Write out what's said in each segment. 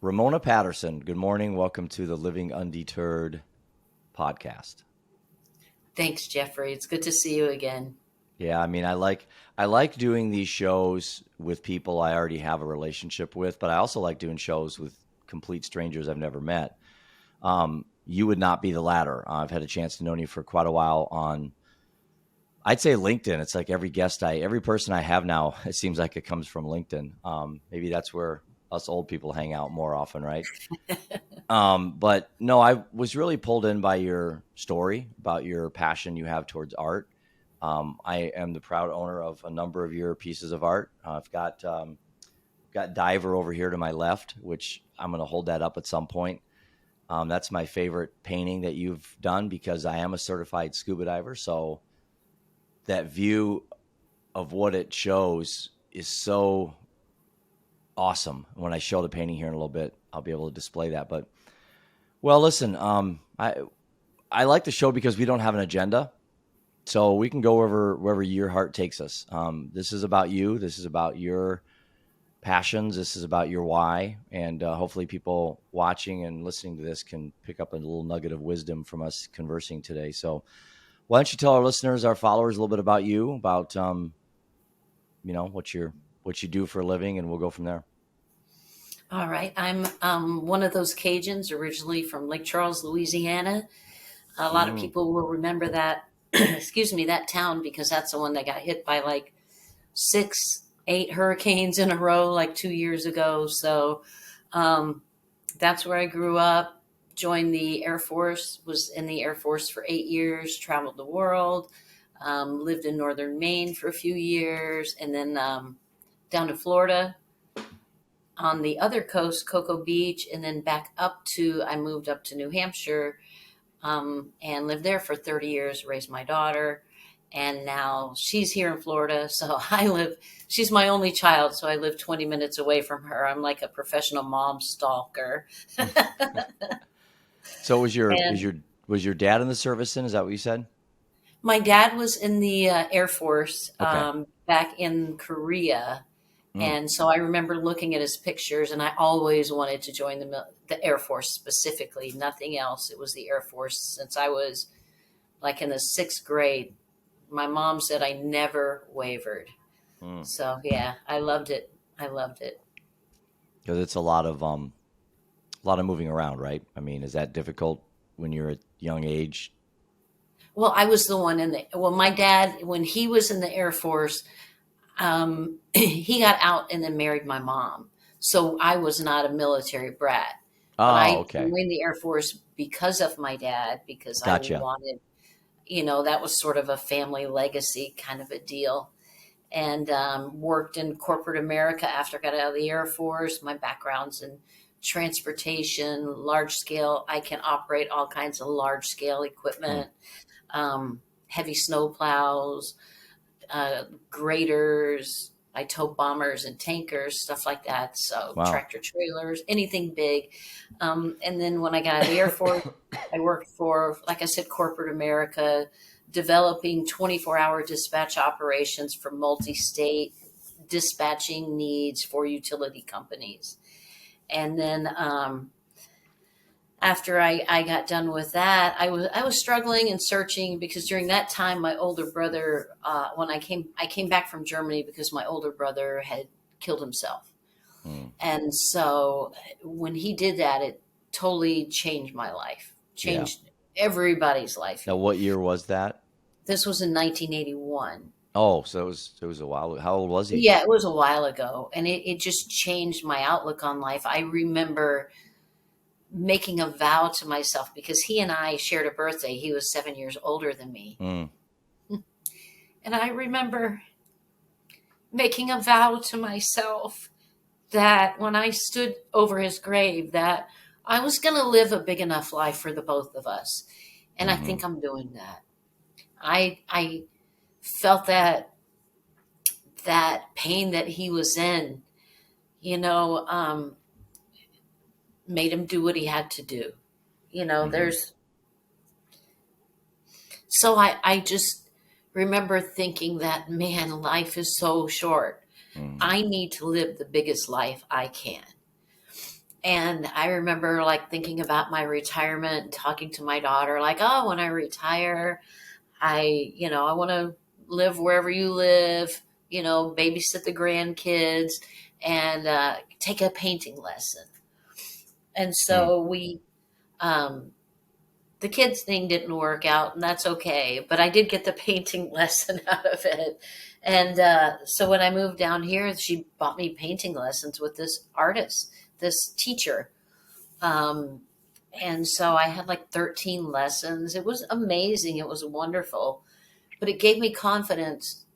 Ramona Patterson, good morning. Welcome to the Living Undeterred podcast. Thanks, Jeffrey. It's good to see you again. Yeah, I like doing these shows with people I already have a relationship with, but I also like doing shows with complete strangers I've never met. You would not be the latter. I've had a chance to know you for quite a while on, I'd say LinkedIn. It's like every person I have now, it seems like it comes from LinkedIn. Maybe that's where us old people hang out more often, right? But no, I was really pulled in by your story about your passion you have towards art. I am the proud owner of a number of your pieces of art. I've got Diver over here to my left, which I'm going to hold that up at some point. That's my favorite painting that you've done because I am a certified scuba diver. So that view of what it shows is so awesome. When I show the painting here in a little bit, I'll be able to display that. But well, listen, I like the show because we don't have an agenda, so we can go wherever your heart takes us. This is about you. This is about your passions. This is about your why, and hopefully, people watching and listening to this can pick up a little nugget of wisdom from us conversing today. So, why don't you tell our listeners, our followers, a little bit about you, about what you do for a living, and we'll go from there. All right. I'm one of those Cajuns originally from Lake Charles, Louisiana. A lot of Mm, people will remember that, excuse me, that town because that's the one that got hit by like 8 hurricanes in a row like 2 years ago. So um, that's where I grew up, joined the Air Force, was in the Air Force for 8 years, traveled the world, lived in northern Maine for a few years, and then down to Florida on the other coast, Cocoa Beach, and then I moved up to New Hampshire and lived there for 30 years, raised my daughter. And now she's here in Florida. So she's my only child. So I live 20 minutes away from her. I'm like a professional mom stalker. So was your was And your was your dad in the service? Then is that what you said? my dad was in the Air Force Okay. back in Korea. Mm, And so I remember looking at his pictures, and I always wanted to join the Air Force specifically, nothing else. It was the Air Force since I was like in the 6th grade. My mom said I never wavered. mm. So yeah, I loved it. I loved it. Because it's a lot of moving around, right? I mean, is that difficult when you're at young age? Well, I was the one my dad, when he was in the Air Force, he got out and then married my mom. So I was not a military brat, but Oh, I okay. joined the Air Force because of my dad, because I Gotcha. wanted, that was sort of a family legacy kind of a deal. And worked in corporate America after I got out of the Air Force. My background's in transportation, large scale. I can operate all kinds of large scale Hmm. equipment, heavy snow plows, graders. I tow bombers and tankers, stuff like that. So Wow. tractor trailers, anything big. And then when I got out of the Air Force, I worked for, like I said, corporate America, developing 24-hour dispatch operations for multi-state dispatching needs for utility companies. And then after I got done with that, I was struggling and searching because during that time, my older brother, when I came back from Germany because my older brother had killed himself, Hmm. and so when he did that, it totally changed my life, Yeah. changed everybody's life. Now, what year was that? This was in 1981. Oh, so it was a while. How old was he? Yeah, it was a while ago, and it just changed my outlook on life. I remember making a vow to myself because he and I shared a birthday. He was 7 years older than me. Hmm. And I remember making a vow to myself that when I stood over his grave, that I was going to live a big enough life for the both of us. And I Hmm. think I'm doing that. I felt that pain that he was in, you know, made him do what he had to do. Hmm. There's So I just remember thinking that, man, life is so short. Hmm. I need to live the biggest life I can. And I remember like thinking about my retirement and talking to my daughter, like, oh, when I retire, I want to live wherever you live, babysit the grandkids and take a painting lesson. And Hmm. so um, the kids thing didn't work out, and that's okay. But I did get the painting lesson out of it. And so when I moved down here, she bought me painting lessons with this artist, this teacher. Um, and so I had like 13 lessons. It was amazing. It was wonderful. But it gave me confidence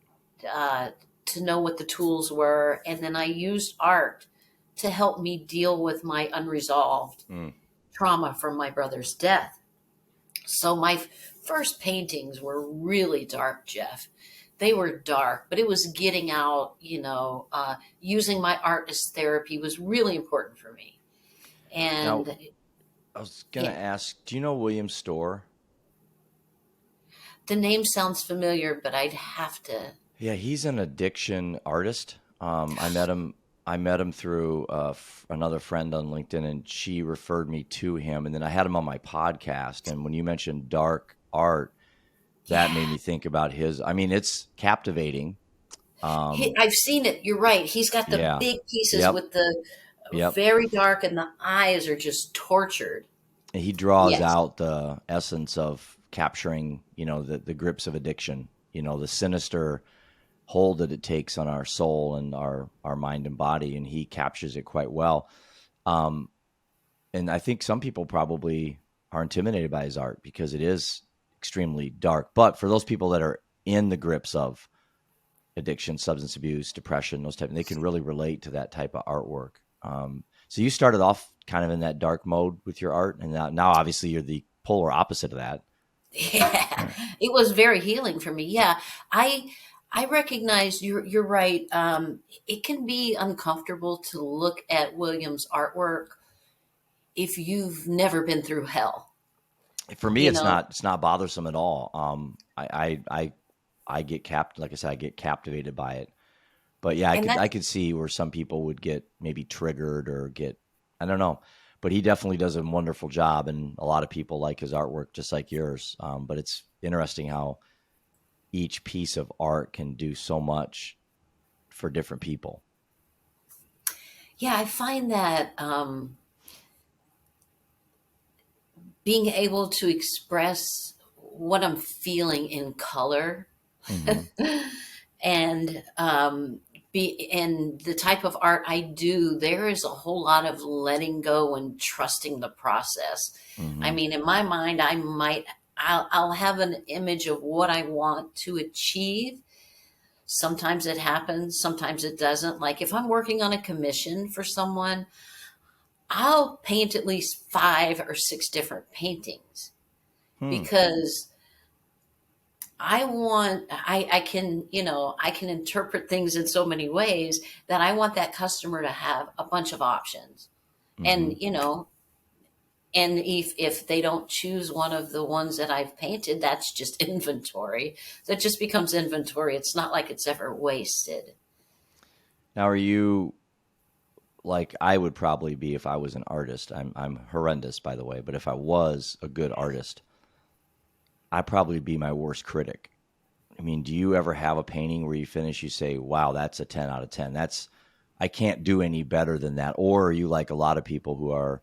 uh, to know what the tools were. And then I used art to help me deal with my unresolved Hmm. trauma from my brother's death. So my first paintings were really dark, Jeff. They were dark, but it was getting out, using my art as therapy was really important for me. Now, And I was gonna yeah, ask, do you know William Storr? the name sounds familiar, but I'd have to. Yeah, he's an addiction artist. I met him. I met him through another friend on LinkedIn, and she referred me to him. And then I had him on my podcast. And when you mentioned dark art, that made Yeah, me think about his. I mean, it's captivating. Um, I've seen it. You're right. He's got the yeah. big pieces Yep. with the Yep. very dark, and the eyes are just tortured. And he draws Yes. out the essence of capturing, the grips of addiction. The sinister hold that it takes on our soul and our mind and body, and he captures it quite well. Um, and I think some people probably are intimidated by his art because it is extremely dark. But for those people that are in the grips of addiction, substance abuse, depression, those type, they can really relate to that type of artwork. So you started off kind of in that dark mode with your art, and now obviously you're the polar opposite of that. Yeah, Yeah. it was very healing for me. Yeah, I I recognize you're right. It can be uncomfortable to look at William's artwork if you've never been through hell. For me, You it's know, not bothersome at all. I get like I said, I get captivated by it. But yeah, and I that's could see where some people would get maybe triggered or get, I don't know. But he definitely does a wonderful job, and a lot of people like his artwork, just like yours. But it's interesting how each piece of art can do so much for different people. yeah. I find that being able to express what I'm feeling in color Hmm. and the type of art I do, there is a whole lot of letting go and trusting the process. I Hmm. mean, in my mind, I'll have an image of what I want to achieve. Sometimes it happens, sometimes it doesn't. Like if I'm working on a commission for someone, I'll paint at least 5 or 6 different paintings Hmm. because I can, I can interpret things in so many ways that I want that customer to have a bunch of options. Hmm. And, and if they don't choose one of the ones that I've painted, that's just inventory. That just becomes inventory. It's not like it's ever wasted. Now, are you like I would probably be if I was an artist? I'm horrendous, by the way, but if I was a good artist, I'd probably be my worst critic. I mean, do you ever have a painting where you finish, you say, wow, that's a 10 out of 10. I can't do any better than that. Or are you like a lot of people who are,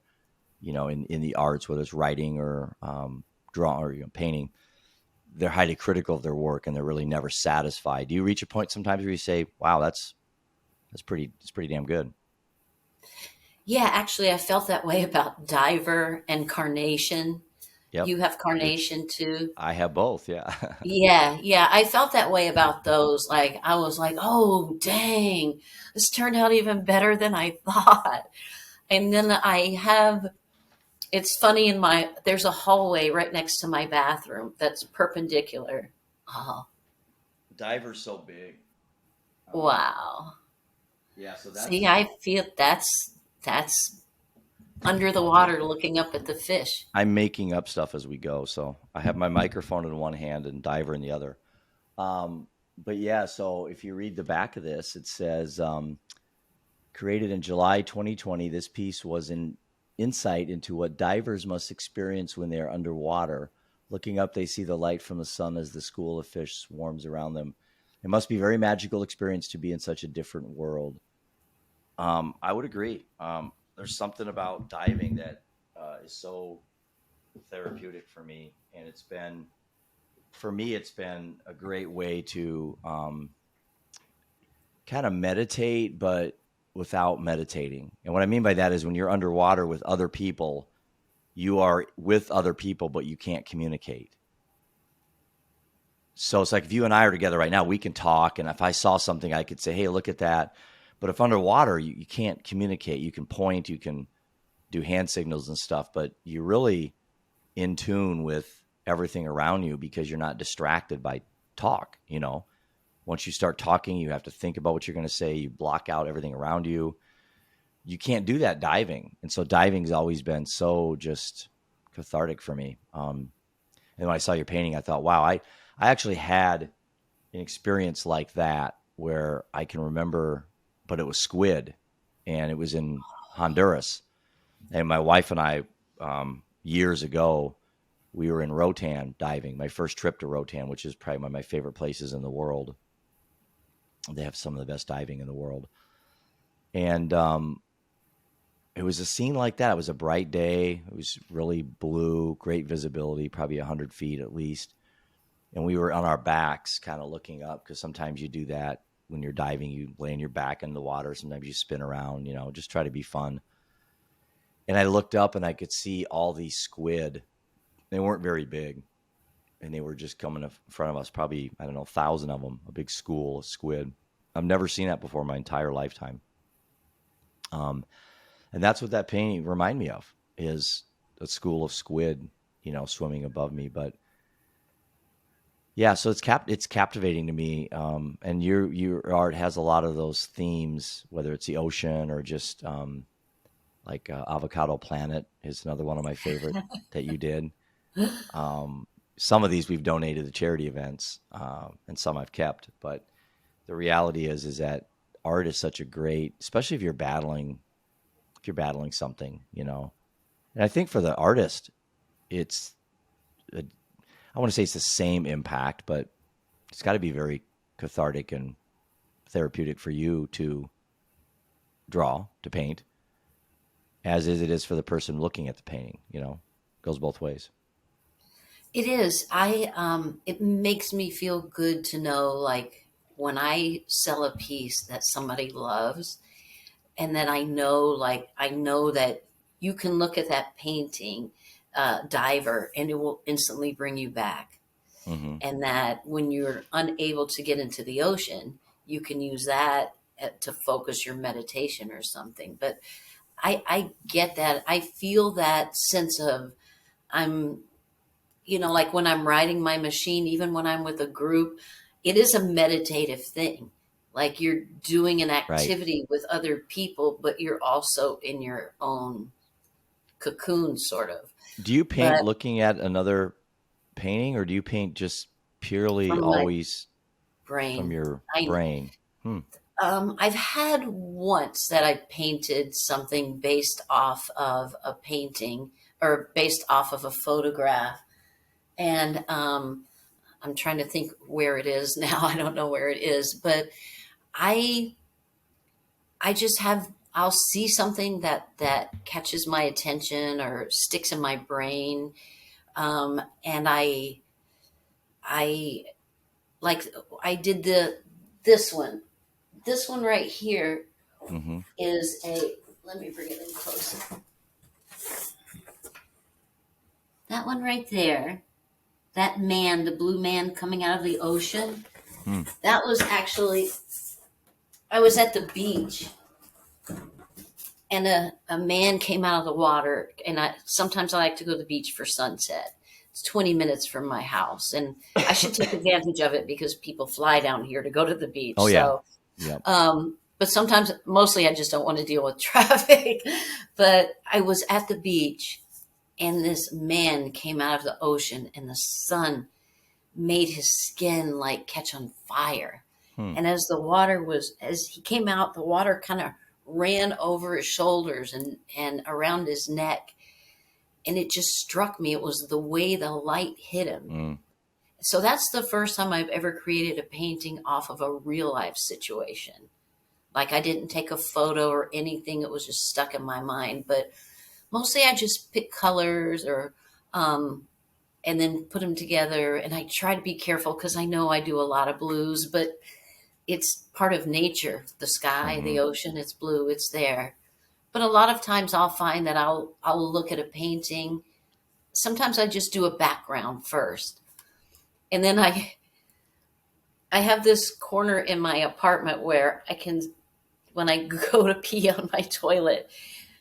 in the arts, whether it's writing or drawing or painting, they're highly critical of their work and they're really never satisfied. Do you reach a point sometimes where you say, wow, it's pretty damn good? Yeah, actually, I felt that way about Diver and Carnation. Yep. You have Which Carnation too. I have both. Yeah. Yeah, yeah, I felt that way about those. Like, I was like, oh, dang, this turned out even better than I thought. And then it's funny, there's a hallway right next to my bathroom that's perpendicular. Oh, Diver's so big. Um, wow. yeah. So See, that's, I feel that's under the yeah. water looking up at the fish. I'm making up stuff as we go. So I have my microphone in one hand and Diver in the other. But yeah, so if you read the back of this, it says Created in July 2020, this piece was an insight into what divers must experience when they are underwater. Looking up, they see the light from the sun as the school of fish swarms around them. It must be a very magical experience to be in such a different world. I would agree. There's something about diving that is so therapeutic for me, and it's been a great way to kind of meditate, but without meditating. And what I mean by that is when you're underwater with other people, you are with other people, but you can't communicate. So it's like if you and I are together right now, we can talk. And if I saw something, I could say, hey, look at that. But if underwater, you can't communicate. You can point, you can do hand signals and stuff, but you're really in tune with everything around you because you're not distracted by talk. Once you start talking, you have to think about what you're going to say. You block out everything around you. You can't do that diving. And so diving's always been so just cathartic for me. And when I saw your painting, I thought, wow, I actually had an experience like that where I can remember, but it was squid and it was in Honduras. And my wife and I, years ago, we were in Rotan diving, my first trip to Rotan, which is probably one of my favorite places in the world. They have some of the best diving in the world. And it was a scene like that. It was a bright day. It was really blue, great visibility, probably 100 feet at least. And we were on our backs kind of looking up because sometimes you do that when you're diving. You lay on your back in the water. Sometimes you spin around, just try to be fun. And I looked up and I could see all these squid. They weren't very big. And they were just coming in front of us, probably, 1,000 of them, a big school of squid. I've never seen that before in my entire lifetime. And that's what that painting reminded me of, is a school of squid, swimming above me. But yeah, so it's captivating to me. And your art has a lot of those themes, whether it's the ocean or just like Avocado Planet is another one of my favorite that you did. Some of these we've donated to charity events, and some I've kept. But the reality is that art is such a great, especially if you're battling something, And I think for the artist, I want to say it's the same impact, but it's got to be very cathartic and therapeutic for you to draw, to paint, as it is for the person looking at the painting. It goes both ways. It is. It makes me feel good to know, like, when I sell a piece that somebody loves, and then I know that you can look at that painting, diver, and it will instantly bring you back. Mm-hmm. And that when you're unable to get into the ocean, you can use that to focus your meditation or something. But I get that. I feel that sense of, I'm, like when I'm riding my machine, even when I'm with a group, it is a meditative thing. Like you're doing an Right. activity with other people, but you're also in your own cocoon, sort of. Do you paint But looking at another painting, or do you paint just purely from my always from brain, your I brain? Hmm. I've had once that I painted something based off of a painting or based off of a photograph, and I'm trying to think where it is now. I don't know where it is, but I I just have I'll see something that catches my attention or sticks in my brain, and I like I did this one. This one right here Mm-hmm. is a. Let me bring it in closer. That one right there. That man, the blue man coming out of the ocean. Hmm. That was actually. I was at the beach and a man came out of the water, and sometimes I like to go to the beach for sunset. It's 20 minutes from my house, and I should take advantage of it because people fly down here to go to the beach. Oh yeah. So Yep. but sometimes, mostly I just don't want to deal with traffic. But I was at the beach and this man came out of the ocean and the sun made his skin like catch on fire. Hmm. And as he came out, the water kind of ran over his shoulders and around his neck. And it just struck me. It was the way the light hit him. Mm. So that's the first time I've ever created a painting off of a real life situation. Like I didn't take a photo or anything. It was just stuck in my mind. But mostly I just pick colors or, and then put them together. And I try to be careful because I know I do a lot of blues, but it's part of nature. The sky, Hmm. the ocean, it's blue, it's there. But a lot of times I'll find that I'll look at a painting. Sometimes I just do a background first. And then I have this corner in my apartment where I can, when I go to pee on my toilet,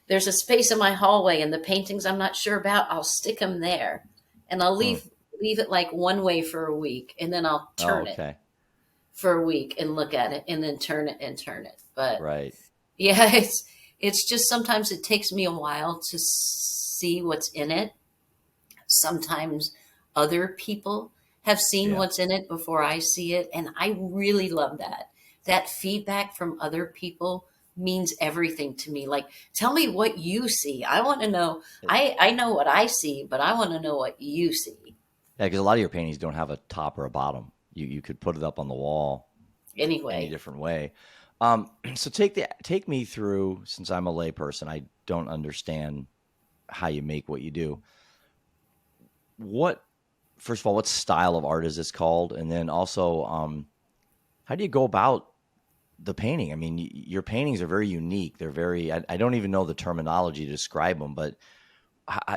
there's a space in my hallway and the paintings I'm not sure about, I'll stick them there. And I'll Mm. leave it like one way for a week, and then I'll Oh, turn it okay. for a week and look at it and then turn it and turn it. But Right. yeah, it's just sometimes it takes me a while to see what's in it. Sometimes other people have seen Yeah. what's in it before I see it, and I really love that. That feedback from other people means everything to me. Like, tell me what you see. I want to know. I know what I see, but I want to know what you see. Yeah, because a lot of your paintings don't have a top or a bottom. You could put it up on the wall any Anyway, different way. So take me through, since I'm a layperson, I don't understand how you make what you do. What First of all, what style of art is this called? And then also, how do you go about the painting? I mean, your paintings are very unique. They're very, I don't even know the terminology to describe them, but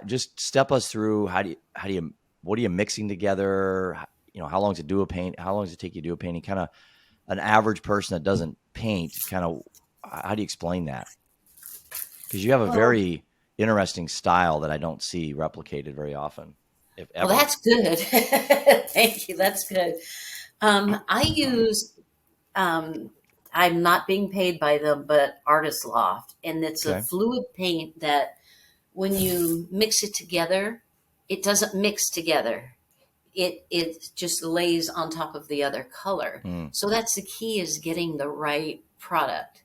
just step us through what are you mixing together? How long does it do a paint? How long does it take you to do a painting? Kind of an average person that doesn't paint, kind of, how do you explain that? Because you have a well, very interesting style that I don't see replicated very often, if well, ever. that's good. Thank you. That's good. I use I'm not being paid by them, but Artist Loft, and it's a Okay. fluid paint that when you mix it together, it doesn't mix together. It just lays on top of the other color. Mm. So that's the key, is getting the right product.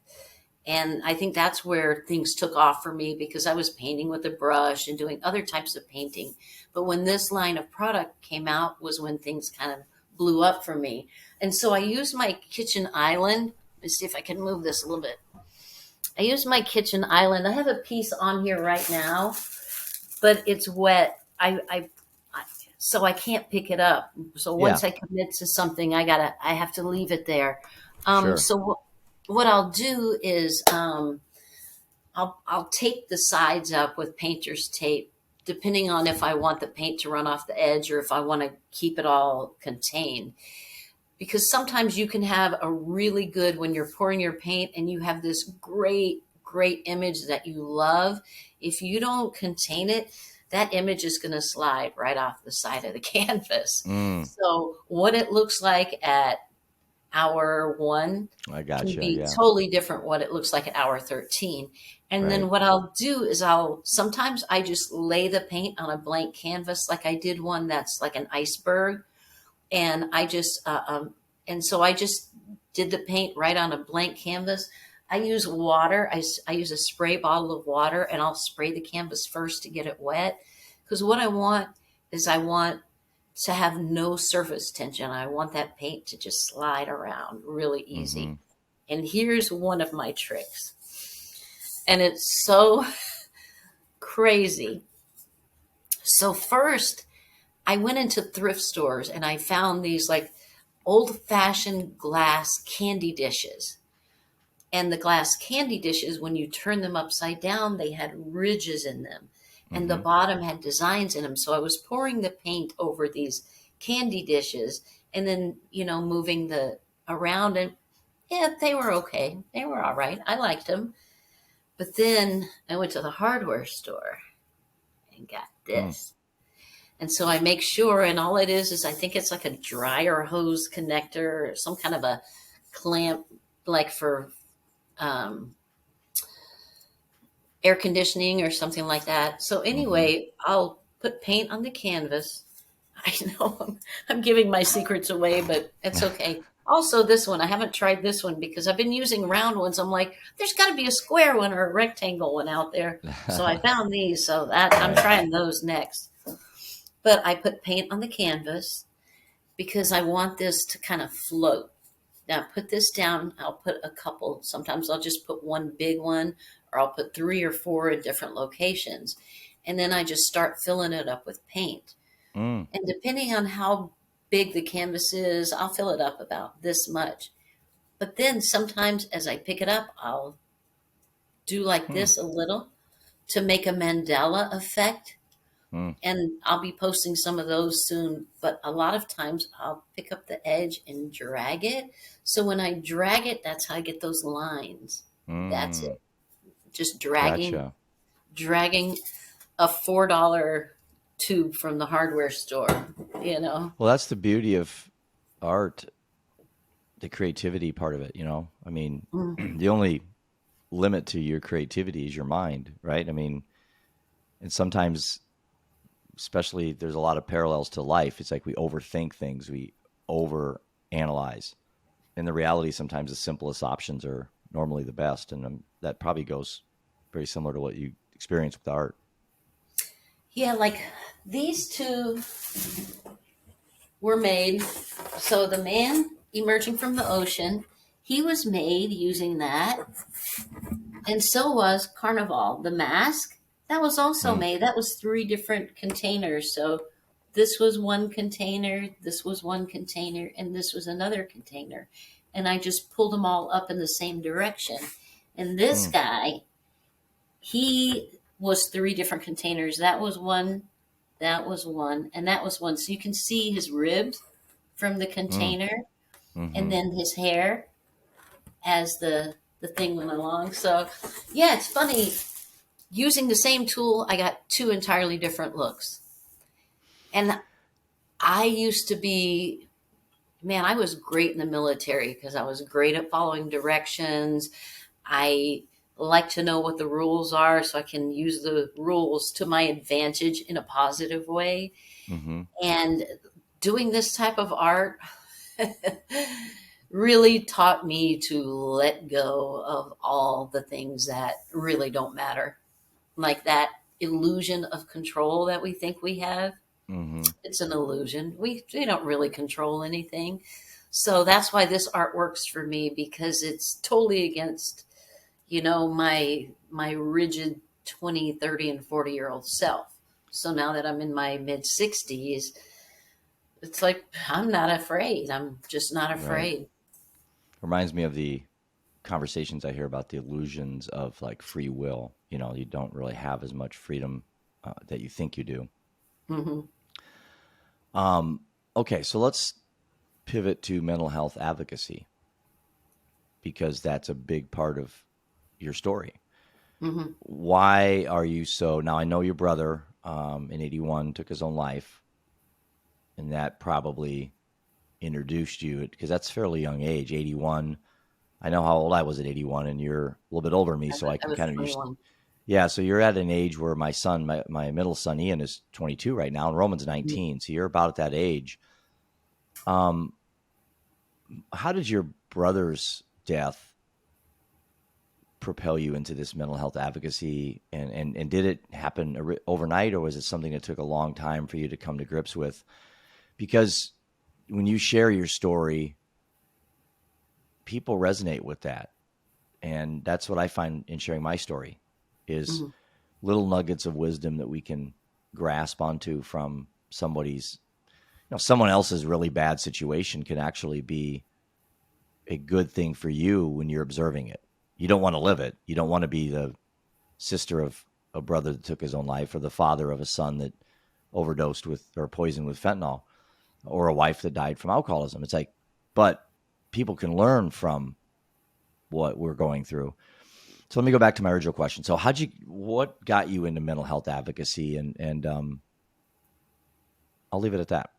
And I think that's where things took off for me, because I was painting with a brush and doing other types of painting. But when this line of product came out was when things kind of blew up for me. And so I used my kitchen island. Let's see if I can move this a little bit. I used my kitchen island. I have a piece on here right now, but it's wet. So I can't pick it up. So Yeah, once I commit to something, I have to leave it there. sure. So what I'll do is I'll tape the sides up with painter's tape, depending on if I want the paint to run off the edge or if I want to keep it all contained. Because sometimes you can have a really good, when you're pouring your paint and you have this great image that you love. If you don't contain it, that image is going to slide right off the side of the canvas. Mm, So what it looks like at hour 1 I can gotcha. be Yeah. totally different what it looks like at hour 13. And Right. then what I'll do is sometimes I just lay the paint on a blank canvas. Like I did one that's like an iceberg, and and so I just did the paint right on a blank canvas. I use water. I use a spray bottle of water, and I'll spray the canvas first to get it wet. Because what I want is I want to have no surface tension. I want that paint to just slide around really Hmm. easy. And here's one of my tricks. And it's so crazy. So first, I went into thrift stores and I found these like old fashioned glass candy dishes. And the glass candy dishes, when you turn them upside down, they had ridges in them. And the Hmm. bottom had designs in them. So I was pouring the paint over these candy dishes and then, moving the around. And yeah, they were okay. They were all right. I liked them. But then I went to the hardware store and got Mm. this. And so I make sure, and all it is I think it's like a dryer hose connector or some kind of a clamp, like for um, air conditioning or something like that. So Hmm. anyway, I'll put paint on the canvas. I know I'm giving my secrets away, but it's okay. Also, this one, I haven't tried this one because I've been using round ones. I'm like, there's got to be a square one or a rectangle one out there. So I found these. So that I'm Right. trying those next. But I put paint on the canvas because I want this to kind of float. Now put this down. I'll put a couple. Sometimes I'll just put one big one, or I'll put 3 or 4 in different locations. And then I just start filling it up with paint. Mm, And depending on how big the canvas is, I'll fill it up about this much. But then sometimes as I pick it up, I'll do like mm, this a little to make a mandala effect. mm, And I'll be posting some of those soon. But a lot of times I'll pick up the edge and drag it. So when I drag it, that's how I get those lines. That's mm. it. Just dragging, Gotcha. dragging a $4 tube from the hardware store, you know? Well, that's the beauty of art, the creativity part of it, you know? I mean, Mm. the only limit to your creativity is your mind, right? I mean, and sometimes, especially, there's a lot of parallels to life. It's like we overthink things, we over analyze. And the reality, sometimes the simplest options are normally the best. And that probably goes very similar to what you experience with art. Yeah, like these two were made. So the man emerging from the ocean, he was made using that. And so was Carnival. The mask, that was also Mm, made. That was 3 different containers. So this was one container, this was one container, and this was another container. And I just pulled them all up in the same direction. And this mm, guy, he was 3 different containers. That was one, that was one, and that was one. So you can see his ribs from the mm, container, and mm-hmm. then his hair as the thing went along. So yeah, it's funny. Using the same tool, I got 2 entirely different looks. And I used to be, man, I was great in the military because I was great at following directions. I like to know what the rules are so I can use the rules to my advantage in a positive way. Mm-hmm. And doing this type of art really taught me to let go of all the things that really don't matter. Like that illusion of control that we think we have. Mm-hmm. It's an illusion. We don't really control anything. So that's why this art works for me because it's totally against, my rigid 20, 30 and 40-year-old self. So now that I'm in my mid 60s, it's like I'm not afraid. I'm just not Right. afraid. Reminds me of the conversations I hear about the illusions of like free will. You know, you don't really have as much freedom that you think you do. Hmm. Okay, so let's pivot to mental health advocacy because that's a big part of your story. Hmm. Why are you so? Now, I know your brother in 81 took his own life, and that probably introduced you because that's a fairly young age, 81. I know how old I was at 81, and you're a little bit older than me, so I I can was kind of, 21. yeah, so you're at an age where my son, my middle son, Ian, is 22 right now, and Roman's 19. So you're about at that age. Um, how did your brother's death propel you into this mental health advocacy? And did it happen overnight, or was it something that took a long time for you to come to grips with? Because when you share your story, people resonate with that. And that's what I find in sharing my story is Hmm. little nuggets of wisdom that we can grasp onto from somebody's, someone else's really bad situation can actually be a good thing for you when you're observing it. You don't want to live it. You don't want to be the sister of a brother that took his own life or the father of a son that overdosed with or poisoned with fentanyl or a wife that died from alcoholism. It's like, but people can learn from what we're going through. So let me go back to my original question. So what got you into mental health advocacy? And I'll leave it at that.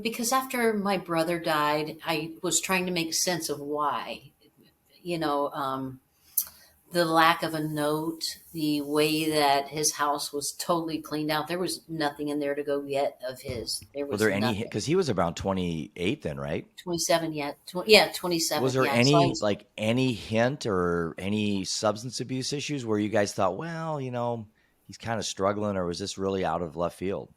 Because after my brother died, I was trying to make sense of why. You know, the lack of a note, the way that his house was totally cleaned out. There was nothing in there to go get of his. There Were was there any, nothing. because he was around 28 then, right? 27 yet. Yeah, Was 27. there Yeah. So I any, was, like, any hint or any substance abuse issues where you guys thought, well, he's kind of struggling, or was this really out of left field?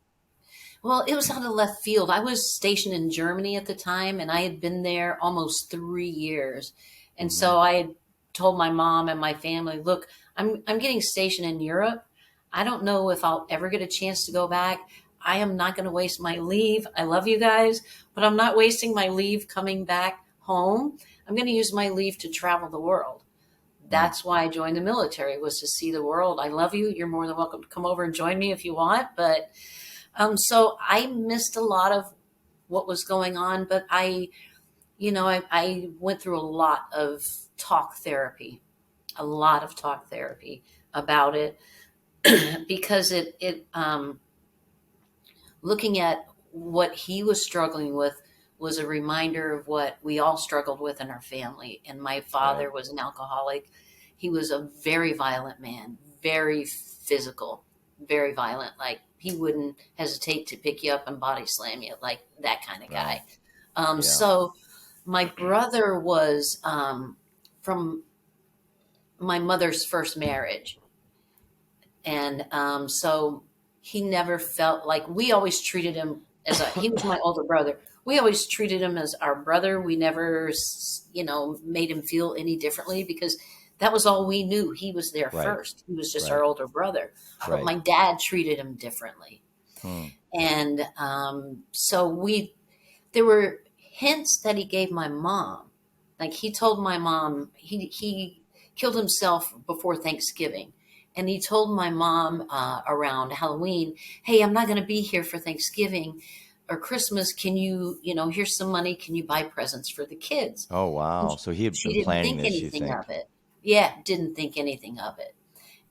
well, it was out of left field. I was stationed in Germany at the time, and I had been there almost 3 years. And Hmm. so I had told my mom and my family, look, I'm getting stationed in Europe. I don't know if I'll ever get a chance to go back. I am not going to waste my leave. I love you guys, but I'm not wasting my leave coming back home. I'm going to use my leave to travel the world. Mm. That's why I joined the military, was to see the world. I love you. You're more than welcome to come over and join me if you want. But so I missed a lot of what was going on, but I went through a lot of talk therapy, a lot of talk therapy about it because looking at what he was struggling with was a reminder of what we all struggled with in our family. And my Right. father was an alcoholic. He was a very violent man, very physical, very violent. Like he wouldn't hesitate to pick you up and body slam you, like that kind of Wow. guy. Yeah. So my brother was from my mother's first marriage. And so he never felt like we always treated him he was my older brother. We always treated him as our brother. We never, made him feel any differently because that was all we knew. He was there Right. first. He was just our Right. older brother. But Right. my dad treated him differently. Hmm. And so there were hints that he gave my mom. Like he told my mom he killed himself before Thanksgiving, and he told my mom around Halloween, "Hey, I'm not going to be here for Thanksgiving or Christmas. Can here's some money. Can you buy presents for the kids?" Oh, And wow. So he had she been didn't planning think this, you anything think? of it. Yeah, didn't think anything of it.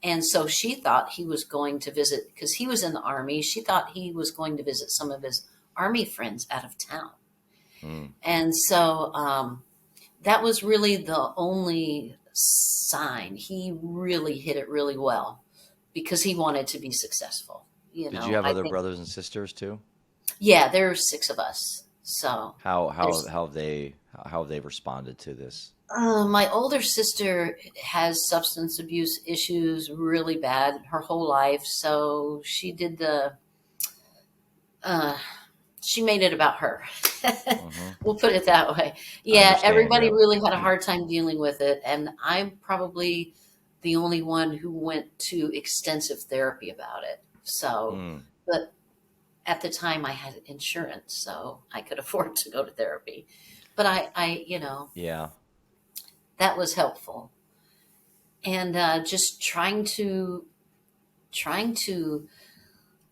And so she thought he was going to visit because he was in the army. She thought he was going to visit some of his army friends out of town. Mm. And so that was really the only sign. He really hit it really well because he wanted to be successful. Did you have I other think, brothers and sisters too? yeah, there are six of us. So How how there's how have they how have they responded to this? my older sister has substance abuse issues really bad her whole life. So uh, she made it about her. Hmm. We'll put it that way. I Yeah, understand. everybody Yep. really had a hard time dealing with it. And I'm probably the only one who went to extensive therapy about it. So, Mm. but at the time I had insurance, so I could afford to go to therapy. But Yeah. that was helpful. And just trying to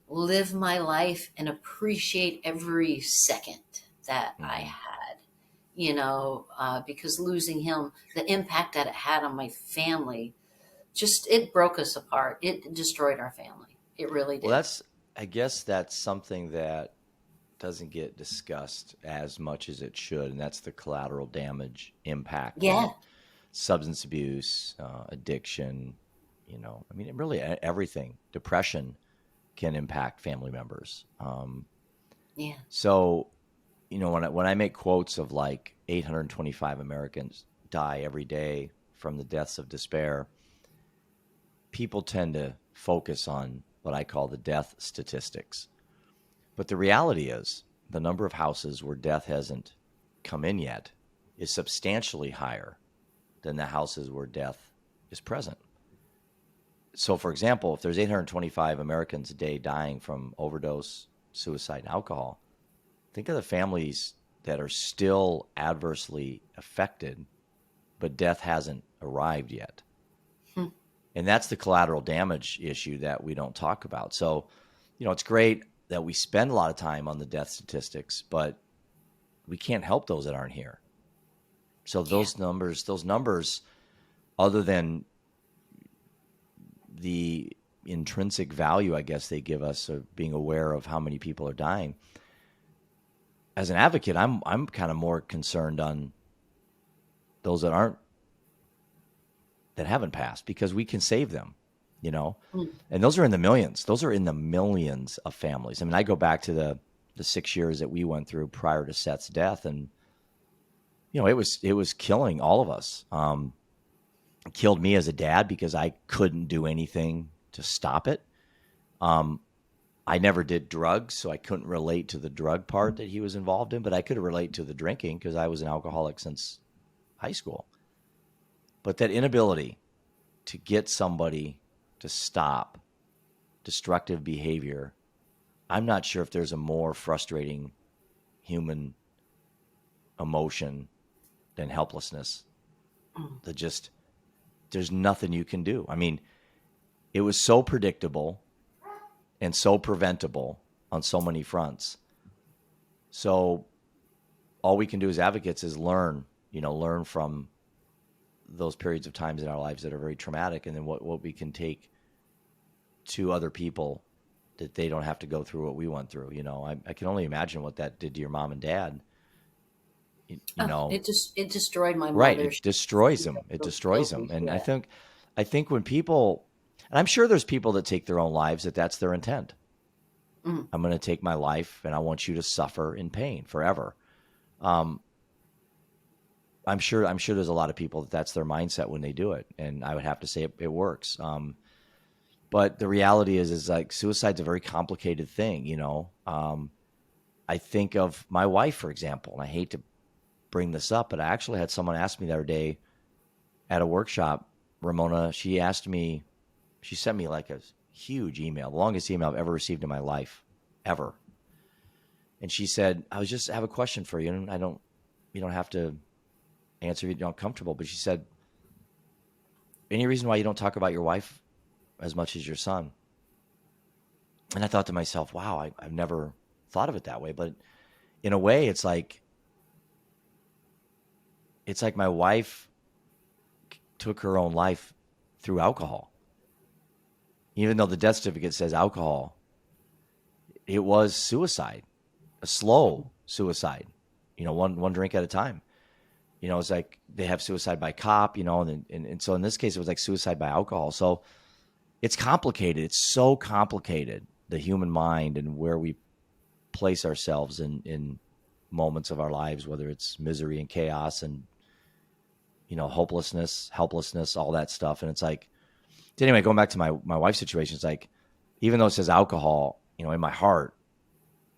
live my life and appreciate every second that I Hmm. had, because losing him, the impact that it had on my family, just it broke us apart. It destroyed our family. It really Well, did. I guess that's something that doesn't get discussed as much as it should, and that's the collateral damage impact Yeah, that substance abuse, addiction, I mean, really everything, depression can impact family members. yeah, So, when I make quotes of like 825 Americans die every day from the deaths of despair, people tend to focus on what I call the death statistics. But the reality is, the number of houses where death hasn't come in yet is substantially higher than the houses where death is present. So, for example, if there's 825 Americans a day dying from overdose, suicide, and alcohol, think of the families that are still adversely affected, but death hasn't arrived yet. hmm, And that's the collateral damage issue that we don't talk about. So, it's great that we spend a lot of time on the death statistics, but we can't help those that aren't here. So yeah, those numbers, other than the intrinsic value, I guess they give us of being aware of how many people are dying. As an advocate, I'm kind of more concerned on those that haven't passed because we can save them, you know? Mm. And those are in the millions. Those are in the millions of families. I mean, I go back to the 6 years that we went through prior to Seth's death, and it was killing all of us. It killed me as a dad because I couldn't do anything to stop it. I never did drugs, so I couldn't relate to the drug part that he was involved in, but I could relate to the drinking because I was an alcoholic since high school. But that inability to get somebody to stop destructive behavior, I'm not sure if there's a more frustrating human emotion than helplessness. That just, there's nothing you can do. I mean, it was so predictable and so preventable on so many fronts. So all we can do as advocates is learn from those periods of times in our lives that are very traumatic, and then what we can take to other people that they don't have to go through what we went through. I can only imagine what that did to your mom and dad. It destroyed my Right. mother. It destroys them. It destroys them. And Yeah. I think when people, and I'm sure there's people that take their own lives, that's their intent. Mm. I'm going to take my life and I want you to suffer in pain forever. I'm sure there's a lot of people that's their mindset when they do it. And I would have to say it works. But the reality is like suicide's a very complicated thing. I think of my wife, for example, and I hate to bring this up, but I actually had someone ask me the other day at a workshop, Ramona, she sent me like a huge email, the longest email I've ever received in my life, ever. And she said, I have a question for you. And you don't have to answer if you're not comfortable. But she said, any reason why you don't talk about your wife as much as your son? And I thought to myself, wow, I've never thought of it that way. But in a way, it's like my wife took her own life through alcohol. Even though the death certificate says alcohol, it was suicide, a slow suicide, one drink at a time. It's like they have suicide by cop, and so in this case, it was like suicide by alcohol. So it's complicated. It's so complicated, the human mind and where we place ourselves in moments of our lives, whether it's misery and chaos and, hopelessness, helplessness, all that stuff. And it's like, anyway, going back to my wife's situation, it's like, even though it says alcohol, in my heart,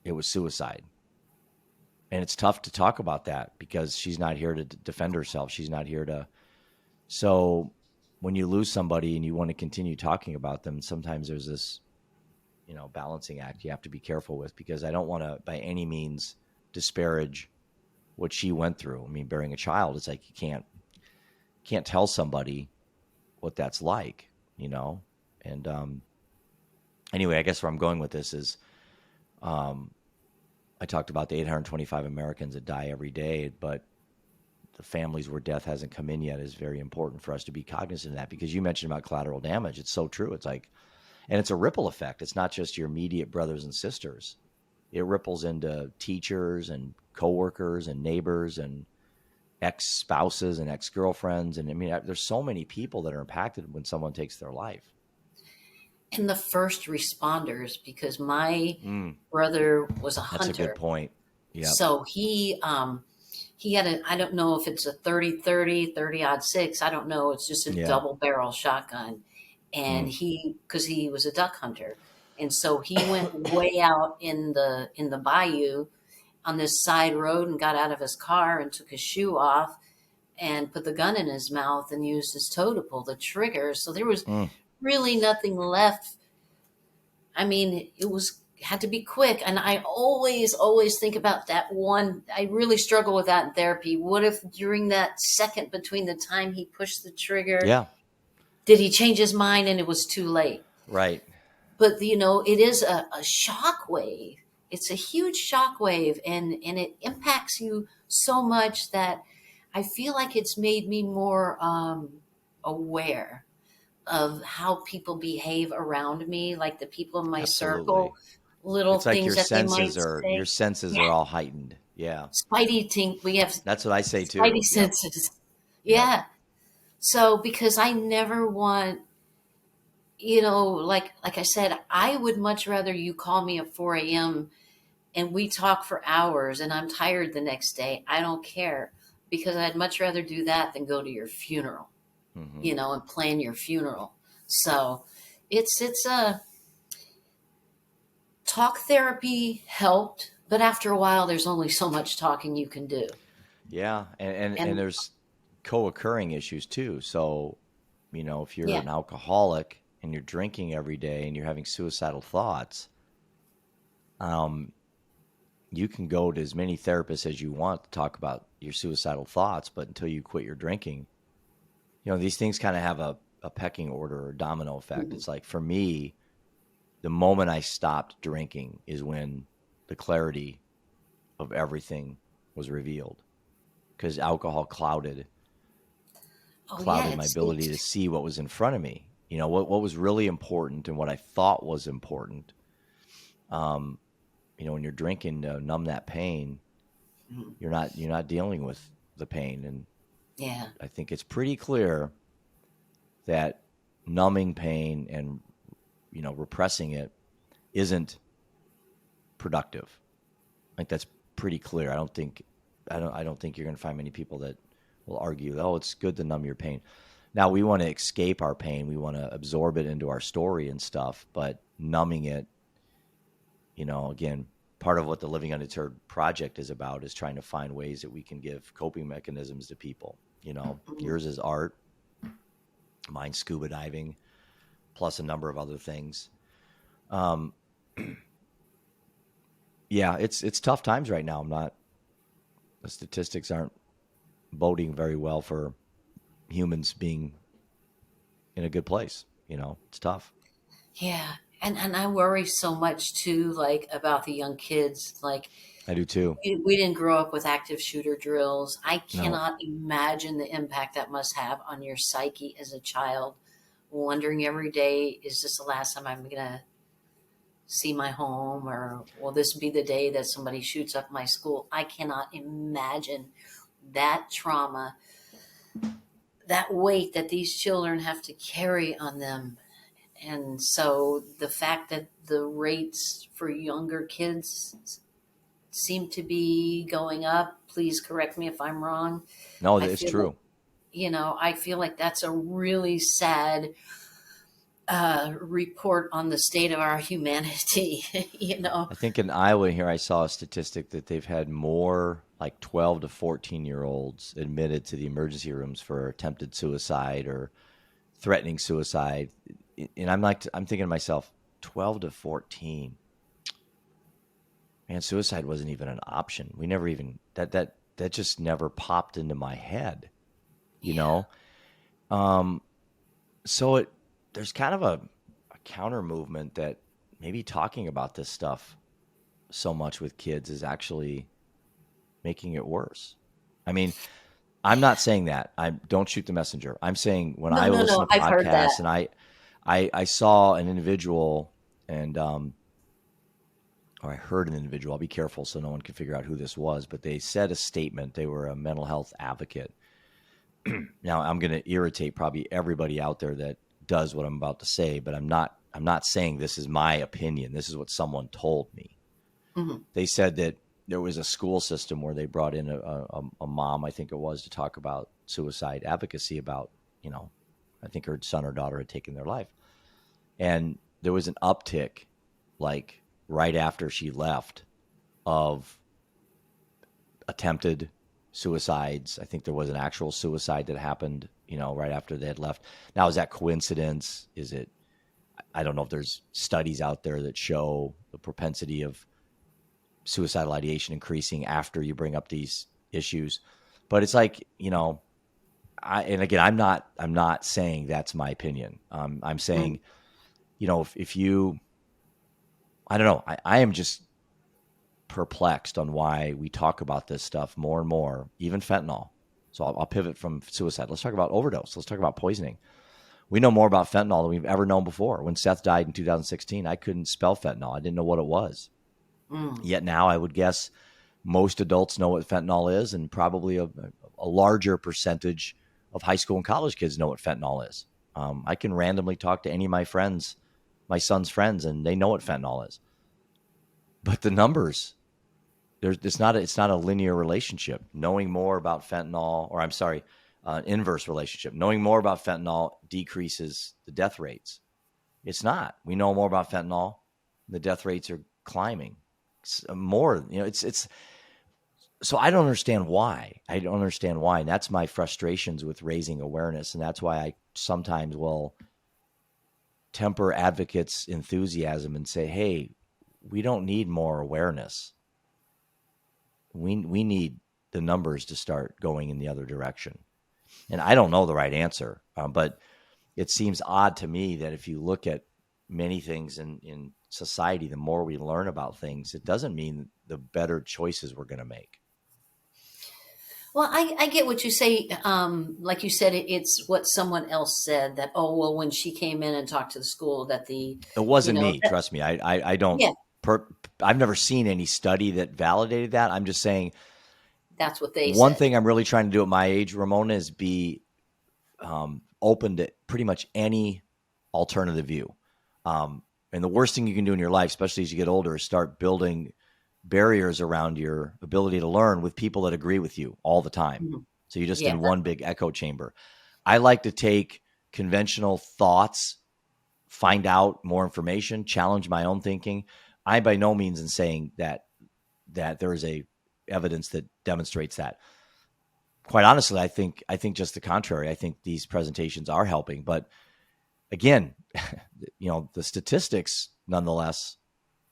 it was suicide. And it's tough to talk about that because she's not here to defend herself. She's not here to. So when you lose somebody and you want to continue talking about them, sometimes there's this, balancing act you have to be careful with, because I don't want to by any means disparage what she went through. I mean, bearing a child, it's like you can't tell somebody what that's like, And anyway, I guess where I'm going with this is, I talked about the 825 Americans that die every day, but the families where death hasn't come in yet is very important for us to be cognizant of that, because you mentioned about collateral damage. It's so true. It's like, and it's a ripple effect. It's not just your immediate brothers and sisters. It ripples into teachers and coworkers and neighbors and ex-spouses and ex-girlfriends. And I mean, there's so many people that are impacted when someone takes their life. And the first responders, because my brother was a hunter. That's a good point. Yeah. So he had I don't know if it's a 30-06. I don't know. It's just a double barrel shotgun. And because he was a duck hunter. And so he went way out in the bayou on this side road and got out of his car and took his shoe off and put the gun in his mouth and used his toe to pull the trigger. So there was really nothing left. I mean, had to be quick. And I always think about that one. I really struggle with that in therapy. What if during that second between the time he pushed the trigger, did he change his mind and it was too late? Right. But, it is a shock wave. It's a huge shock wave, and it impacts you so much that I feel like it's made me more aware of how people behave around me, like the people in my circle, little it's like things that they might say. Your senses are all heightened. Yeah. Spidey we have. That's what I say too. Spidey senses. Yeah. So because I never want, like I said, I would much rather you call me at 4 a.m. and we talk for hours and I'm tired the next day. I don't care, because I'd much rather do that than go to your funeral, Hmm. and plan your funeral. So it's a talk therapy helped, but after a while, there's only so much talking you can do. Yeah, and And there's co-occurring issues too. So, if you're yeah, an alcoholic and you're drinking every day and you're having suicidal thoughts, um, you can go to as many therapists as you want to talk about your suicidal thoughts, but until you quit your drinking, these things kind of have a pecking order or domino effect. mhm. It's like for me, the moment I stopped drinking is when the clarity of everything was revealed because alcohol Oh yeah, clouded my ability to see what was in front of me. What was really important and what I thought was important. Um, when you're drinking to numb that pain, mhm. you're not dealing with the pain. And Yeah. I think it's pretty clear that numbing pain and repressing it isn't productive. I think that's pretty clear. I don't think you're going to find many people that will argue, oh, it's good to numb your pain. Now we want to escape our pain. We want to absorb it into our story and stuff, but numbing it, again, part of what the Living Undeterred project is about is trying to find ways that we can give coping mechanisms to people. Mhm. Yours is art, mine's scuba diving, plus a number of other things. Um, yeah, it's tough times right now. The statistics aren't boding very well for humans being in a good place. It's tough. Yeah. And I worry so much too, like about the young kids. Like I do too. we didn't grow up with active shooter drills. I No, cannot imagine the impact that must have on your psyche as a child, wondering every day, is this the last time I'm gonna see my home, or will this be the day that somebody shoots up my school? I cannot imagine that trauma, that weight that these children have to carry on them. And so the fact that the rates for younger kids seem to be going up, please correct me if I'm wrong. no, I it's feel like, true. I feel like that's a really sad report on the state of our humanity. I think in Iowa here, I saw a statistic that they've had more like 12 to 14-year-olds admitted to the emergency rooms for attempted suicide or threatening suicide. And I'm thinking to myself, 12 to 14, man, suicide wasn't even an option. We never even, that just never popped into my head, you Yeah. know? Um, so there's kind of a counter movement that maybe talking about this stuff so much with kids is actually making it worse. I mean, I'm not saying that. I don't shoot the messenger. I'm saying when No, I no, listen no. to I've heard that. podcasts and I saw an individual and or I heard an individual. I'll be careful so no one can figure out who this was, but they said a statement. They were a mental health advocate. Now I'm going to irritate probably everybody out there that does what I'm about to say, but I'm not saying this is my opinion. This is what someone told me. Hmm. They said that there was a school system where they brought in a mom, I think it was, to talk about suicide advocacy about, I think her son or daughter had taken their life. And there was an uptick, like right after she left, of attempted suicides. I think there was an actual suicide that happened, right after they had left. Now, is that coincidence? I don't know if there's studies out there that show the propensity of suicidal ideation increasing after you bring up these issues. But it's like, and again, I'm not saying that's my opinion. I'm Hmm. saying, if you, I don't know, I am just perplexed on why we talk about this stuff more and more, even fentanyl. So I'll pivot from suicide. Let's talk about overdose. Let's talk about poisoning. We know more about fentanyl than we've ever known before. When Seth died in 2016, I couldn't spell fentanyl. I didn't know what it was. Mm. Yet now I would guess most adults know what fentanyl is, and probably a larger percentage of high school and college kids know what fentanyl is. I can randomly talk to any of my friends, my son's friends, and they know what fentanyl is. But the numbers, it's not a linear relationship. Knowing more about fentanyl, or I'm sorry, inverse relationship. Knowing more about fentanyl decreases the death rates. It's not. We know more about fentanyl, the death rates are climbing. More, it's so I don't understand why. And that's my frustrations with raising awareness. And that's why I sometimes will temper advocates' enthusiasm and say, hey, we don't need more awareness. We need the numbers to start going in the other direction. And I don't know the right answer, but it seems odd to me that if you look at many things in society, the more we learn about things, it doesn't mean the better choices we're going to make. Well, I get what you say. Like you said, it's what someone else said that, oh, well, when she came in and talked to the school that It wasn't me. that, Trust me. I don't, yeah, I've never seen any study that validated that. I'm just saying that's what they one said. thing I'm really trying to do at my age, Ramona, is be open to pretty much any alternative view. And the worst thing you can do in your life, especially as you get older, is start building barriers around your ability to learn with people that agree with you all the time. Mhm. So you're just Yeah. in one big echo chamber. I like to take conventional thoughts, find out more information, challenge my own thinking. I by no means in saying that there is a evidence that demonstrates that. Quite honestly, I think just the contrary. I think these presentations are helping, but again, the statistics nonetheless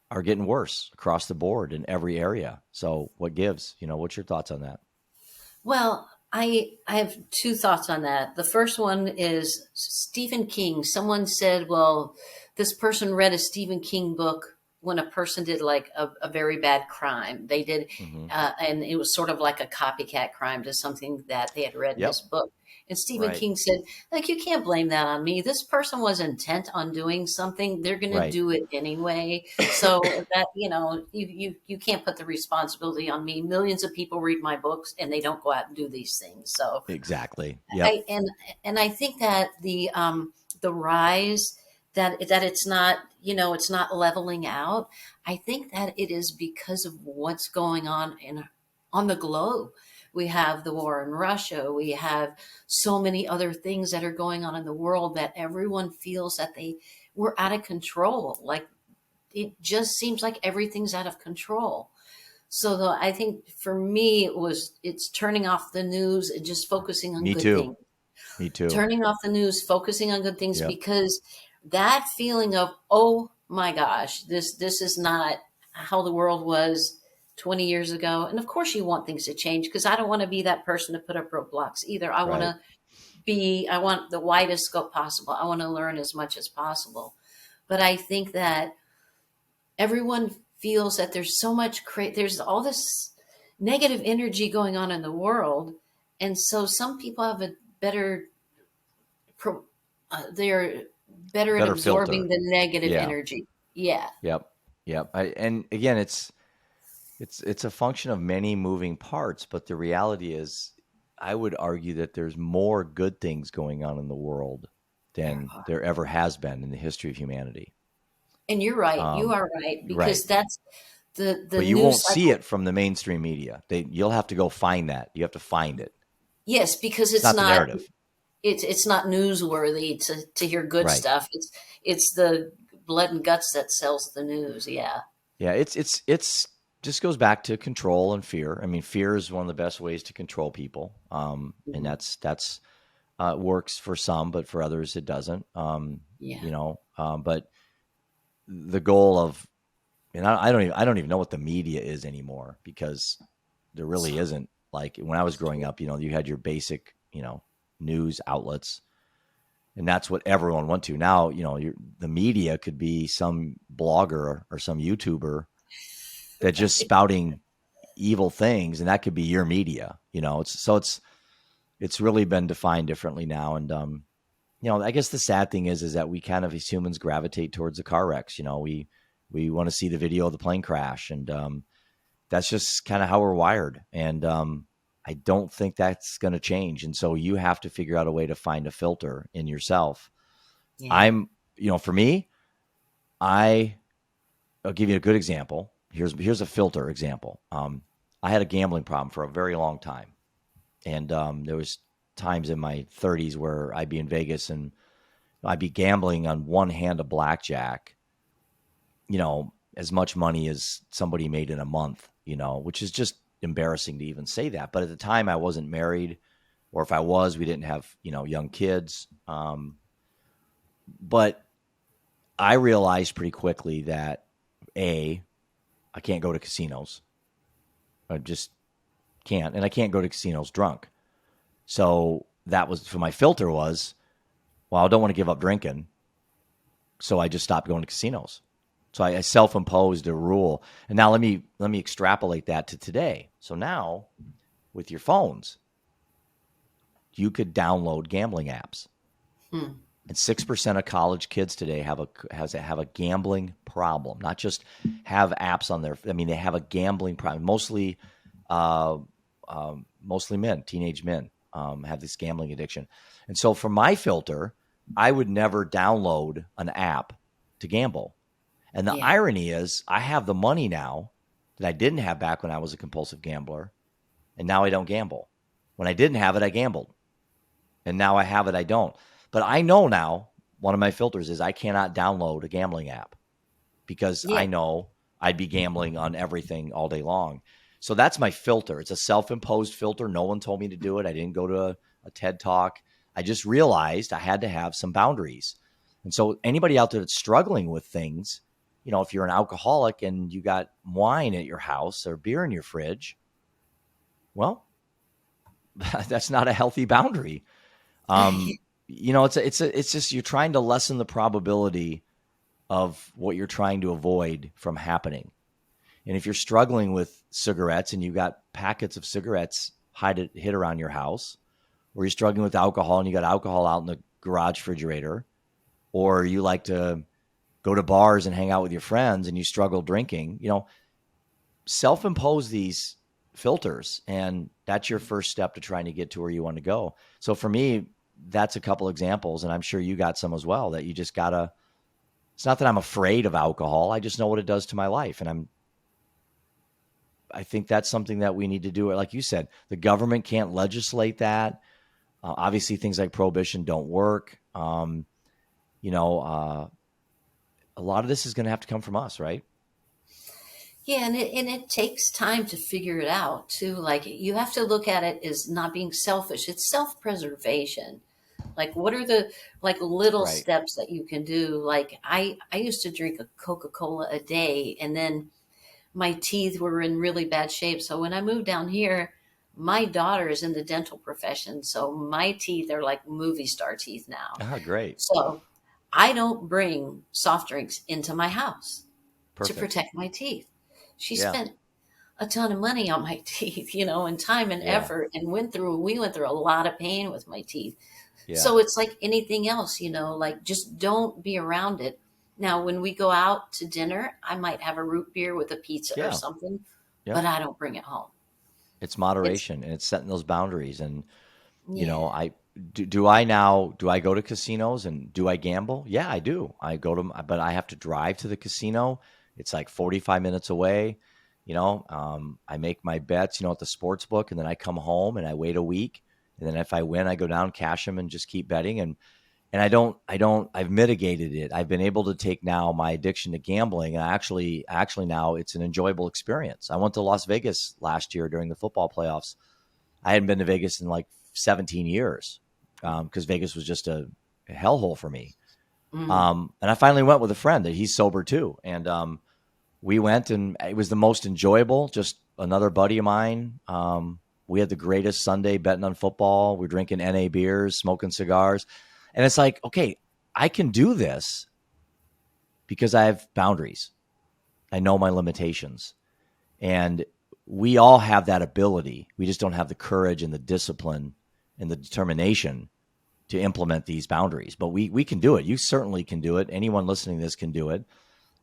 are getting worse across the board in every area. So what gives? What's your thoughts on that? Well, I have two thoughts on that. The first one is Stephen King. Someone said, well, this person read a Stephen King book when a person did like a very bad crime. They did, Mm-hmm. and it was sort of like a copycat crime to something that they had read in Yep. his book. And Stephen Right. King said, like, you can't blame that on me. This person was intent on doing something. They're going to Right. do it anyway. So that, you can't put the responsibility on me. Millions of people read my books and they don't go out and do these things. So Exactly. Yep. I think that the rise that it's not, it's not leveling out. I think that it is because of what's going on the globe. We have the war in Russia. We have so many other things that are going on in the world that everyone feels that we're out of control. Like it just seems like everything's out of control. So I think for me, it's turning off the news and just focusing on Me good too. things. Me too. Turning off the news, focusing on good things, Yep. because that feeling of, oh my gosh, this is not how the world was 20 years ago. And of course you want things to change, because I don't want to be that person to put up roadblocks either. Right. I want the widest scope possible. I want to learn as much as possible. But I think that everyone feels that there's so much there's all this negative energy going on in the world, and so some people have a better they're better at Better absorbing filter. the negative Yeah. energy. Yeah. Yep. Yep. And again, it's a function of many moving parts, but the reality is, I would argue that there's more good things going on in the world There than are. there ever has been in the history of humanity. And you're right. You Um, are right, right. because that's the But you news won't see cycle. it from the mainstream media. You'll have to go find that. You have to find it. Yes, because It's not the narrative. it's not newsworthy to hear good Right. stuff. It's the blood and guts that sells the news. Yeah. Yeah. It's just goes back to control and fear. I mean, fear is one of the best ways to control people. And Mhm. that's works for some, but for others it doesn't. Yeah. But the goal of, and I don't even know what the media is anymore, because there really So isn't. Like when I was growing up, you had your basic, news outlets, and that's what everyone went to. Now, the media could be some blogger or some YouTuber that just spouting evil things, and that could be your media. It's really been defined differently now. And I guess the sad thing is that we kind of, as humans, gravitate towards the car wrecks. We want to see the video of the plane crash, and that's just kind of how we're wired. And I don't think that's going to change. And so you have to figure out a way to find a filter in yourself. Yeah. I'm, for me, I I'll give you a good example. Here's a filter example. I had a gambling problem for a very long time, and there was times in my 30s where I'd be in Vegas and I'd be gambling on one hand of blackjack. As much money as somebody made in a month. Which is just embarrassing to even say that. But at the time, I wasn't married, or if I was, we didn't have young kids. But I realized pretty quickly that I can't go to casinos. I just can't. And I can't go to casinos drunk. So that was, for my filter was, well, I don't want to give up drinking. So I just stopped going to casinos. So I self-imposed a rule. And now let me extrapolate that to today. So now with your phones, you could download gambling apps. Hmm. And 6% of college kids today have a gambling problem. Not just have apps on their. I mean, they have a gambling problem. Mostly men, teenage men, have this gambling addiction. And so, for my filter, I would never download an app to gamble. And the Yeah. irony is, I have the money now that I didn't have back when I was a compulsive gambler, and now I don't gamble. When I didn't have it, I gambled, and now I have it, I don't. But I know now one of my filters is I cannot download a gambling app because Yeah. I know I'd be gambling on everything all day long. So that's my filter. It's a self-imposed filter. No one told me to do it. I didn't go to a TED Talk. I just realized I had to have some boundaries. And so anybody out there that's struggling with things, if you're an alcoholic and you got wine at your house or beer in your fridge, well, that's not a healthy boundary. It's just you're trying to lessen the probability of what you're trying to avoid from happening. And if you're struggling with cigarettes and you got packets of cigarettes hid around your house, or you're struggling with alcohol and you got alcohol out in the garage refrigerator, or you like to go to bars and hang out with your friends and you struggle drinking, self-impose these filters, and that's your first step to trying to get to where you want to go. So for me, that's a couple examples, and I'm sure you got some as well, that you just gotta. It's not that I'm afraid of alcohol. I just know what it does to my life, and I think that's something that we need to do. Like you said, the government can't legislate that. Obviously, things like prohibition don't work. A lot of this is going to have to come from us, right? Yeah, and it takes time to figure it out too. Like you have to look at it as not being selfish. It's self-preservation. Like what are the little Right. steps that you can do? Like I used to drink a Coca-Cola a day, and then my teeth were in really bad shape. So when I moved down here, my daughter is in the dental profession, so my teeth are like movie star teeth now. Ah, great. So I don't bring soft drinks into my house to Perfect. protect my teeth. She Yeah. spent a ton of money on my teeth, and time and Yeah. effort, and we went through a lot of pain with my teeth. Yeah. So it's like anything else, like just don't be around it. Now, when we go out to dinner, I might have a root beer with a pizza or Yeah. something, Yep. but I don't bring it home. It's It's, moderation and it's setting those boundaries. And, yeah, I do I go to casinos and do I gamble? Yeah, I do. I go to, but I have to drive to the casino. It's like 45 minutes away. I make my bets, at the sports book, and then I come home and I wait a week. And then if I win, I go down, cash them, and just keep betting. And I've mitigated it. I've been able to take now my addiction to gambling. And actually now it's an enjoyable experience. I went to Las Vegas last year during the football playoffs. I hadn't been to Vegas in like 17 years because Vegas was just a hellhole for me. mm, And I finally went with a friend that he's sober too. And we went and it was the most enjoyable. Just another buddy of mine. We had the greatest Sunday betting on football. We're drinking NA beers, smoking cigars. And it's like, okay, I can do this because I have boundaries. I know my limitations. And we all have that ability. We just don't have the courage and the discipline and the determination to implement these boundaries. But we can do it. You certainly can do it. Anyone listening to this can do it.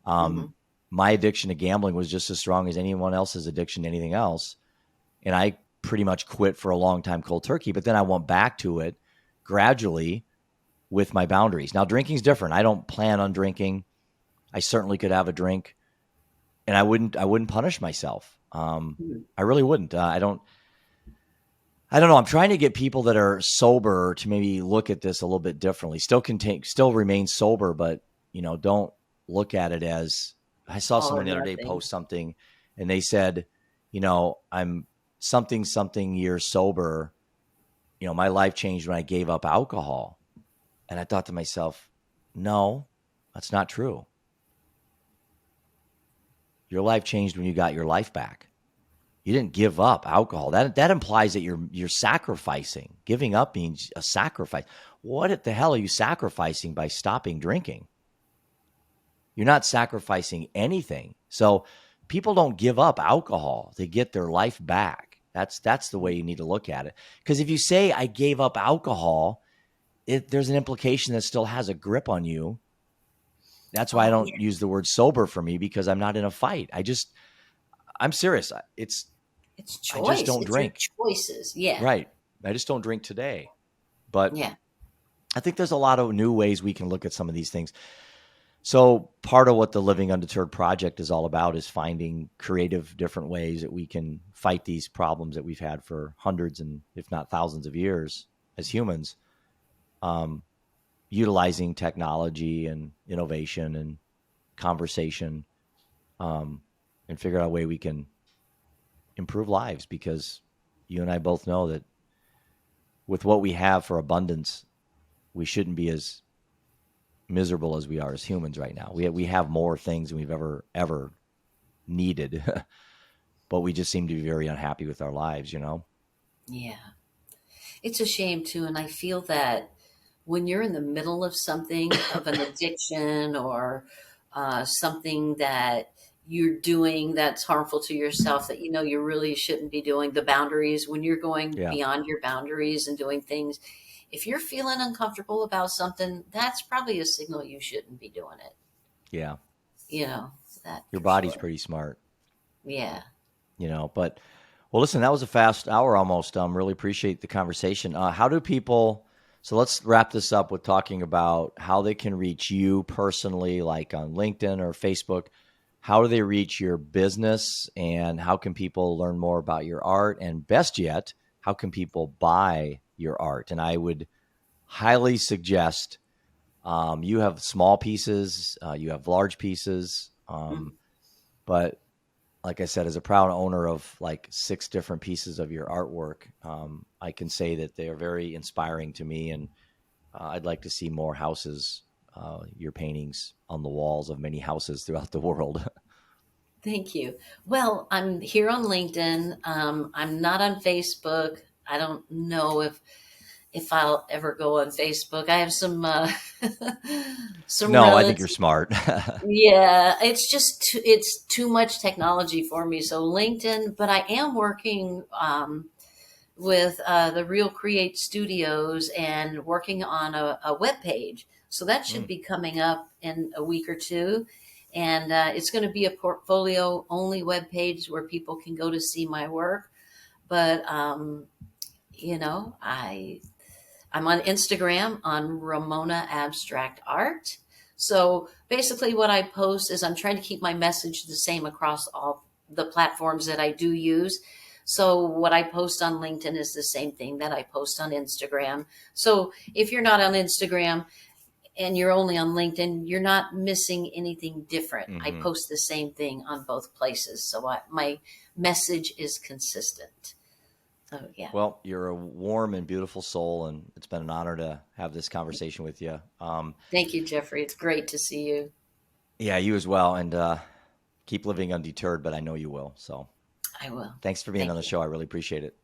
hmm My addiction to gambling was just as strong as anyone else's addiction to anything else. And I pretty much quit for a long time cold turkey, but then I went back to it gradually with my boundaries. Now, drinking's different. I don't plan on drinking. I certainly could have a drink, and I wouldn't punish myself. I really wouldn't. I don't know. I'm trying to get people that are sober to maybe look at this a little bit differently. Still remain sober, but don't look at it as. I saw All or someone the other day nothing. post something, and they said, I'm something years sober. My life changed when I gave up alcohol, and I thought to myself, no, that's not true. Your life changed when you got your life back. You didn't give up alcohol. That implies that you're sacrificing. Giving up means a sacrifice. What the hell are you sacrificing by stopping drinking? You're not sacrificing anything. So people don't give up alcohol. They get their life back. That's the way you need to look at it. Because if you say I gave up alcohol, there's an implication that still has a grip on you. That's why I Oh, don't yeah. use the word sober for me, because I'm not in a fight. I'm serious. It's I just choice. don't It's your drink. choices. Yeah. Right. I just don't drink today. But Yeah. I think there's a lot of new ways we can look at some of these things. So part of what the Living Undeterred project is all about is finding creative, different ways that we can fight these problems that we've had for hundreds and if not thousands of years as humans, utilizing technology and innovation and conversation, and figure out a way we can improve lives, because you and I both know that with what we have for abundance, we shouldn't be as miserable as we are as humans right now. We have more things than we've ever needed, but we just seem to be very unhappy with our lives. Yeah. It's a shame too. And I feel that when you're in the middle of something, of an addiction or something that you're doing that's harmful to yourself that you really shouldn't be doing, the boundaries, when you're going Yeah, beyond your boundaries and doing things, if you're feeling uncomfortable about something, that's probably a signal you shouldn't be doing it. yeah. You know, that Your for body's sure. pretty smart, Yeah. But well, listen, that was a fast hour almost. Really appreciate the conversation. How do people? So let's wrap this up with talking about how they can reach you personally, like on LinkedIn or Facebook. How do they reach your business, and how can people learn more about your art? And best yet, how can people buy your art? And I would highly suggest, you have small pieces, you have large pieces, Mhm. but like I said, as a proud owner of like 6 different pieces of your artwork, I can say that they are very inspiring to me, and I'd like to see more houses, your paintings on the walls of many houses throughout the world. Thank you. Well, I'm here on LinkedIn. I'm not on Facebook. I don't know if I'll ever go on Facebook. I have some some No, I think you're relatives. smart. Yeah, it's too much technology for me. So LinkedIn, but I am working with the Real Create Studios and working on a web page. So that should Mm, be coming up in a week or two. And it's going to be a portfolio only web page where people can go to see my work. But, I'm on Instagram on Ramona Abstract Art. So basically, what I post is I'm trying to keep my message the same across all the platforms that I do use. So what I post on LinkedIn is the same thing that I post on Instagram. So if you're not on Instagram and you're only on LinkedIn, you're not missing anything different. I hmm post the same thing on both places. So my message is consistent. Oh, yeah. Well, you're a warm and beautiful soul, and it's been an honor to have this conversation with you. Thank you, Jeffrey. It's great to see you. Yeah, you as well, and keep living undeterred, but I know you will. So I will. thanks for being on Thank the you. show. I really appreciate it.